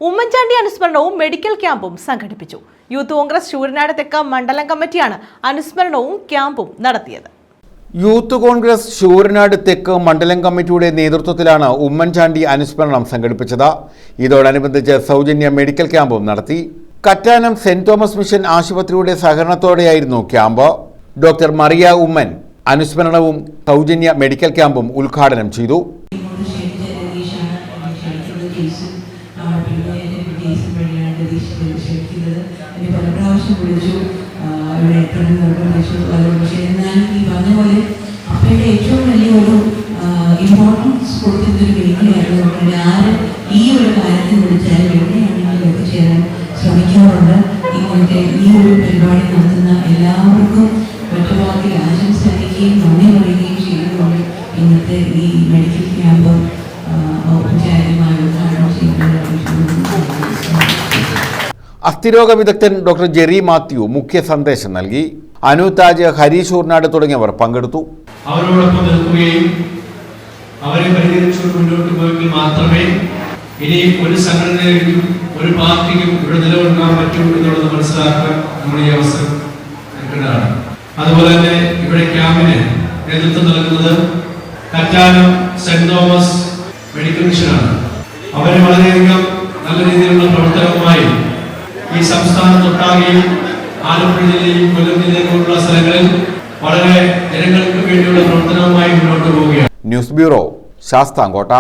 Oommen Chandy അനുസ്മരണവും medical ക്യാമ്പും സംഘടിപ്പിച്ചു. Youth Congress Sooranad തെക്ക് മണ്ഡലം കമ്മിറ്റിയാണ് അനുസ്മരണവും ക്യാമ്പും നടത്തിയത്. യൂത്ത് കോൺഗ്രസ് ശൂരനാട് തെക്ക് മണ്ഡലം കമ്മിറ്റിയുടെ നേതൃത്വത്തിലാണ് ഉമ്മൻചാണ്ടി അനുസ്മരണം സംഘടിപ്പിച്ചത്. ഇതോടനുബന്ധിച്ച് സൗജന്യ മെഡിക്കൽ ക്യാമ്പും നടത്തി. കറ്റാനം സെന്റ് തോമസ് മിഷൻ ആശുപത്രിയുടെ സഹകരണത്തോടെയായിരുന്നു ക്യാമ്പ്. ഡോക്ടർ മറിയ ഉമ്മൻ അനുസ്മരണവും സൗജന്യ മെഡിക്കൽ ക്യാമ്പും ഉദ്ഘാടനം ചെയ്തു. ഏറ്റവും വലിയൊരു ഇമ്പോർട്ടൻസ് കൊടുക്കുന്നൊരു വേദിയായിരുന്നു. ആര് ഈ ഒരു കാര്യത്തിൽ വിളിച്ചാലും എവിടെയാണെങ്കിലും എത്തിച്ചേരാൻ ശ്രമിക്കാറുണ്ട്. ഇങ്ങനത്തെ ഈ ഒരു പരിപാടി നടത്തുന്ന എല്ലാവർക്കും മറ്റുള്ളവർക്ക് ആശംസ അറിയിക്കുകയും നന്ദി പറയുകയും ചെയ്യുന്നുണ്ട്. ഇന്നത്തെ ഈ മെഡിക്കൽ ക്യാമ്പ് ഔപചാരികമായി ഉദ്ഘാടനം ചെയ്യുന്നത് അസ്ഥിരോഗ വിദഗ്ധൻ ഡോക്ടർ ജെറി മാത്യു മുഖ്യ സന്ദേശം നൽകി. അനു താജ്, ഹരീഷ് ഊർനാട് തുടങ്ങിയവർ പങ്കെടുത്തു. അവരോടൊപ്പം നിൽക്കുകയും അവരെ പരിഗണിച്ചു മുന്നോട്ട് പോയെങ്കിൽ മാത്രമേ ഇനി ഒരു സംഘടനയിലും ഒരു പാർട്ടിക്കും ഇവിടെ നിലനിൽക്കാൻ പറ്റൂ എന്നുള്ളത് മനസ്സിലാക്കാൻ നമ്മൾ ഈ അവസരം എടുക്കേണ്ടതാണ്. അതുപോലെ തന്നെ ഇവിടെ ക്യാമ്പിന് നേതൃത്വം നൽകുന്നത് കറ്റാനം സെന്റ് തോമസ് മെഡിക്കൽ മിഷനാണ്. അവരെ വളരെയധികം നല്ല രീതിയിലുള്ള പ്രവർത്തനവുമായി ഈ സംസ്ഥാനത്തൊട്ടാകെയും ആലപ്പുഴ ജില്ലയും കൊല്ലം ജില്ലയിലുള്ള സ്ഥലങ്ങളിൽ വളരെ ജനങ്ങൾക്ക് വേണ്ടിയുള്ള പ്രവർത്തനവുമായി മുന്നോട്ട് പോവുകയാണ്. News bureau, Sasthamkotta.